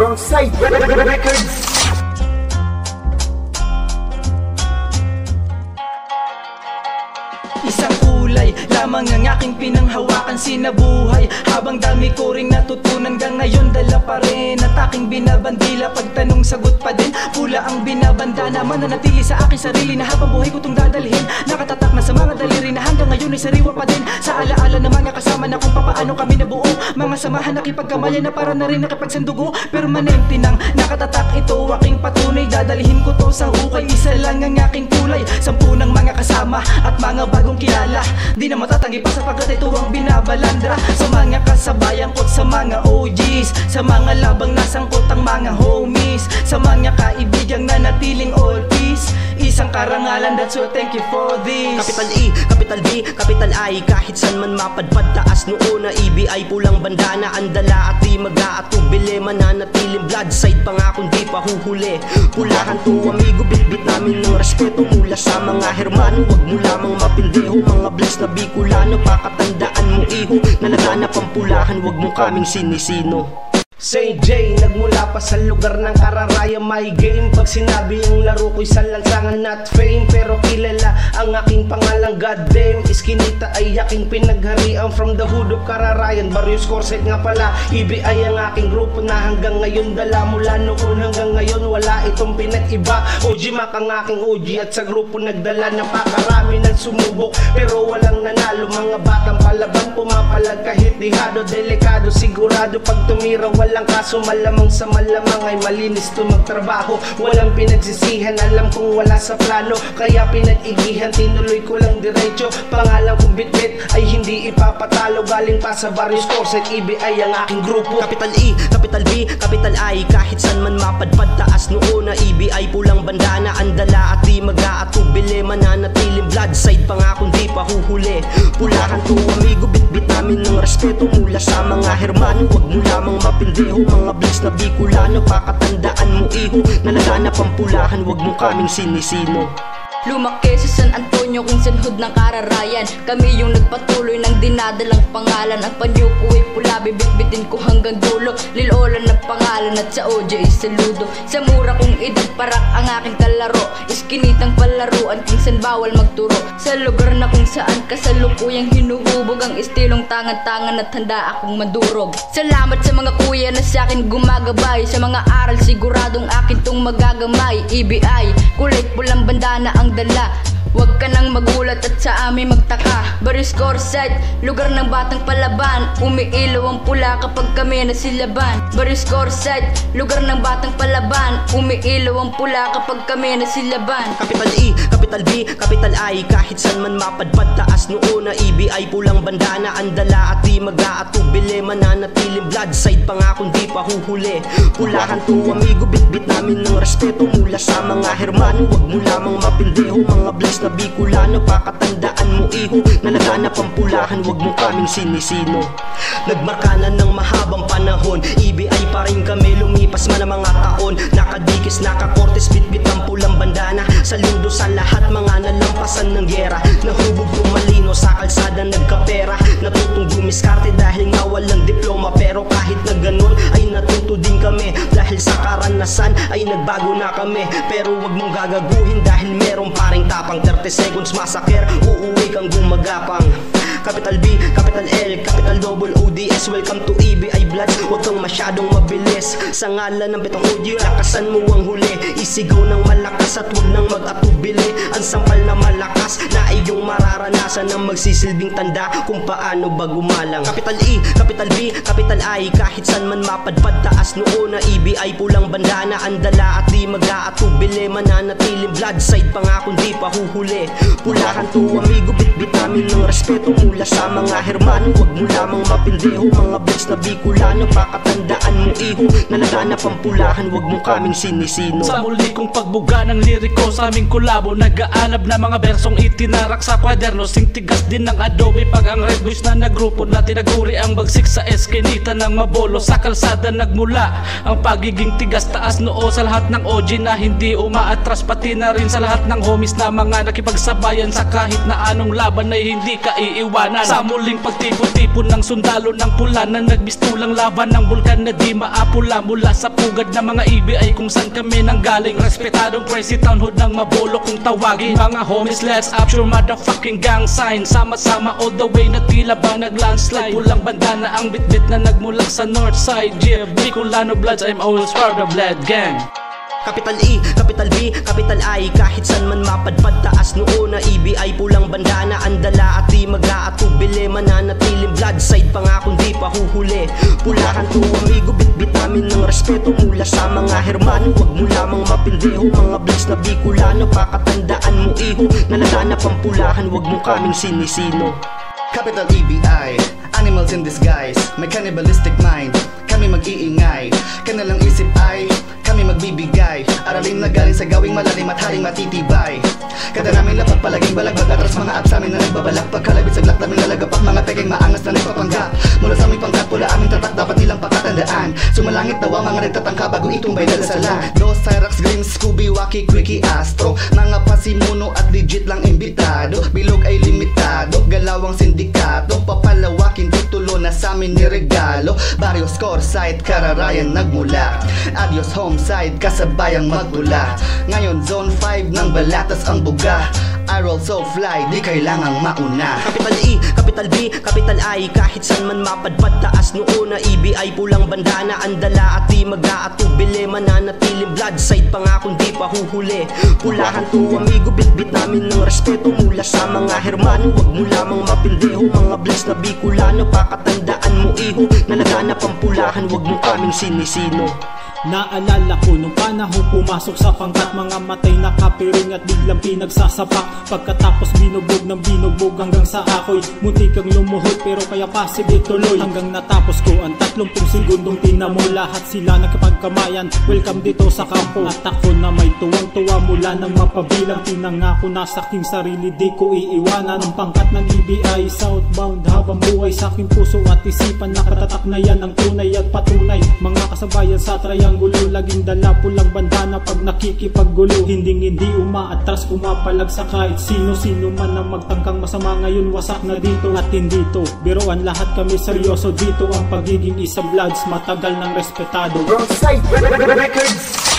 Wrongside Records. Isang kulay lamang ang aking pinanghawakan sinabuhay, habang dami ko ring natutunan hanggang ngayon dala pa rin at aking binabandila. Pagtanong sagot pa din, pula ang binabandana. Mananatili sa aking sarili na habang buhay ko itong dadalhin. Nakatatak na sa mga daliri na hanggang ngayon ay sariwa pa din. Sa alaala ng mga kasama na kung papaano kami nabuo, mga samahan nakipagkamayan na para na rin nakipagsandugo. Permanente nang nakatatak ito aking patunay, dadalhin ko to sa hukay. Isa lang ang aking kulay, 10 ng mga kasama at mga bagong kilala. Di na matatanggi pa sapagkat ito ang binabalandra. Sa mga kasabayan ko't sa mga OGs, sa mga labang nasangkot ang mga homies, sa mga kaibigang nanatiling all peace. Isang karangalan, that's all, thank you for this. Capital E, Capital B, Capital I, kahit san man mapadpad taas noon na EBI, pulang bandana, andala at di mag-aatubili. Mananatiling bloodside pa nga kung di pa huhuli. Pulahan to amigo, bitbit namin ng respeto mula sa mga hermano. Wag mo lamang mapindeho, mga bless na Bicolano. Pakatandaan mo iho, nalaganap ang pulahan, wag mo kaming sinisino. St. J, nagmula pa sa lugar ng Kararaya, my game. Pag sinabi yung laro ko'y sa lansangan, not fame, pero kilala ang aking pangalang goddamn. Iskinita ay aking pinagharian, from the hood of Kararayan. Barrios Corset nga pala, EBI ang aking grupo na hanggang ngayon dala. Mula noon hanggang ngayon wala itong pinag-iba. OG Mac ang aking OG at sa grupo nagdala. Napakarami ng sumubok pero walang nanalo. Mga batang palaban pumapalag kahit dihado. Delikado sigurado pag tumira walang kaso, malamang sa malamang ay malinis to magtrabaho. Walang pinagsisihan, alam kong wala sa plano, kaya pinag-igihan, tinuloy ko lang diretso. Pangalan kong Bitbit ay hindi ipapatalo, galing pa sa Barrios Corset, EBI ang aking grupo. Capital E, Capital B, Capital I, kahit san man mapadpad taas noon na EBI, pulang bandana, andala at di mag-aatubili. Mananatiling bloodside pa nga kung di pa huhuli. Pulahan to amigo, bitbit namin ng respeto mula sa mga hermano. Wag mo lamang mapindeho, mga bless na Bicolano. Pakatandaan mo iho, nalaganap ang pulahan, wag mo kaming sinisino. Lumaki sa San Antonio, kung sanhod ng Kararayan. Kami yung nagpatuloy ng dinadalang pangalan. Ang panyo ko ay pula, bibitbitin ko hanggang dulo. Lilola ng pangalan at sa OJ ay saludo. Sa mura kong edad parak ang aking kalaro, iskinitang palaruan kung san bawal magturo. Sa lugar na kung saan kasalukuyang hinuhubog ang estilong tangan-tangan at handa akong madurog. Salamat sa mga kuya na sa akin gumagabay, sa mga aral siguradong akin tong magagamay. EBI, kulay pulang bandana ang dala, wag ka nang magulat at sa amin magtaka. Barrios Corset, lugar ng batang palaban, umiilaw ang pula kapag kami nasilaban. Barrios Corset, lugar ng batang palaban, umiilaw ang pula kapag kami nasilaban. Capital E, Capital B, Capital I, kahit san man mapadpad taas noon na EBI, pulang bandana, andala at di mag-aatubili. Mananatiling bloodside pa nga kung di pa huhuli. Pulahan to amigo, bitbit namin ng respeto mula sa mga hermano. Wag mo lamang mapindeho, mga bless na Bicolano. Pakatandaan mo iho, nalaganap ang pulahan, wag mo kaming sinisino. Nagmarka na ng mahabang panahon, EBI pa rin kami, lumipas man ang mga taon. Nakadikis, nakakortes, bitbit ang pulang bandana. Saludo sa lahat mga nalampasan ng gera, nahubog tumalino sa kalsada nagkapera. Natutong gumiskarte dahil nga walang diploma, pero kahit na ganun ay natuto din kami. Dahil sa karanasan ay nagbago na kami, pero wag mong gagaguhin dahil meron pa ring tapang. 30 seconds massacre, uuwi kang gumagapang. Capital B, Capital L, Capital Double ODS, welcome to EBI Bloods. Huwag kang masyadong mabilis, sa ngalan ng pitong audio, lakasan mo ang huli. Isigaw ng malakas at huwag nang mag-atubili. Ang sampal na malakas na iyong mararanasan ang magsisilbing tanda kung paano ba gumalang. Capital E, Capital B, Capital I, kahit san man mapadpad taas noon na EBI, pulang bandana, andala at di mag-aatubili. Mananatiling bloodside pa nga kung di pa huhuli. Pulahan to amigo, bitbit namin ng respeto mula sa mga hermano. Wag mo lamang mapindeho, mga bless na Bicolano. Pakatandaan mo iho, nalaganap ang pulahan, wag mo kaming sinisino. Sa muli kong pagbuga ng liriko sa aming kulabo, nag-aanab na mga bersong itinarak sa kwaderno. Sing tigas din ng adobe pag ang red boys na nagrupo na tinaguri ang bagsik sa eskinita ng mabolo. Sa kalsada nagmula ang pagiging tigas taas noo sa lahat ng OG na hindi umaatras, pati na rin sa lahat ng homies na mga nakipagsabayan sa kahit na anong laban ay hindi ka iiwan. labanan. Sa muling pagtipon-tipon ng sundalo ng pula na nagbistulang laban ng bulkan na di maapula. Mula sa pugad ng mga EBI kung saan kami nanggaling. Respetadong crazy townhood ng Mabolo kung tawagin. Mga homies, let's up your motherfucking gang sign. Sama-sama all the way na tila ba nag-landslide. Pulang bandana ang bitbit na nagmulak sa north side. Yeah, Bicolano Bloods, I'm always part of Blood Gang. Capital E, Capital B, Capital I. Kahit saan man mapadpad, taas noo na EBI. Pulang bandana, andala at di mag-aatubili. Mananatiling blood side pa nga kung di pa huhuli. Pulahan to amigo, bitbit namin ng respeto. Mula sa mga hermano, wag mo lamang mapindeho. Mga bloods na Bicolano, pakatandaan mo iho. Nalaganap ang pulahan, wag mo kaming sinisino. Capital EBI, animals in disguise. May cannibalistic mind, kami mag-iingay. Kanilang isip ay kami magbibigay. Aralin na galing sa gawing malalim at haring matitibay. Kada namin lapag palaging balagbag. Atras mga apps amin na nagbabalak. Pagkalabit sa glak namin nalagapak. Mga peking maangas na nagpapanggap. Mula sa aming pangkat, pula aming tatak. Dapat nilang pakatandaan. Sumalangit nawa mga nagtatangka bago itumbay dalasalan. Dos, Cyrax, Grim, Scooby, Wacky, Quickie, Astro. Mga pasimuno at legit lang imbitado. Bilog ay limitado, galawang sindikato. Papalawakin titulo na sa amin niregalo. Barrio Score Site, Kararayan nagmula. Adios Homeside, kasabayang magtula. Ngayon Zone 5 ng Balatas ang buga. I roll so fly, di kailangang mauna. Capital E, Capital B, Capital I. Kahit saan man mapadpad, taas noo na EBI. Pulang bandana, andala at di mag-aatubili. Mananatiling blood side pa nga kung di pa huhuli. Pulahan to amigo, bitbit namin ng respeto. Mula sa mga hermano, wag mo lamang mapindeho. Mga bloods na Bicolano, pakatandaan mo iho. Nalaganap ang pulahan, wag mo kaming sinisino. Naalala ko nung panahon pumasok sa pangkat. Mga matay na kapiring at biglang pinagsasapak. Pagkatapos binugbog ng binugbog hanggang sa ako'y muntik kang lumuhod pero kaya pasibig tuloy. Hanggang natapos ko ang 30 segundong tinamo. Lahat sila nagkapagkamayan, welcome dito sa kampo. At ako na may tuwang-tuwa mula nang mapabilang. Pinangako na sa aking sarili di ko iiwanan. Ang pangkat ng EBI southbound habang buhay sa aking puso at isipan. Nakatatak na yan ang tunay at patunay. Mga kasabayan sa trayang gulo, laging dala pulang bandana pag nakikipaggulo. Hindi umaatras, pumapalag sa kahit sino-sino man ang magtangkang masama. Ngayon wasak na dito at hindi to biroan, lahat kami seryoso dito. Ang pagiging isang bloods matagal ng respetado. Roadside Records.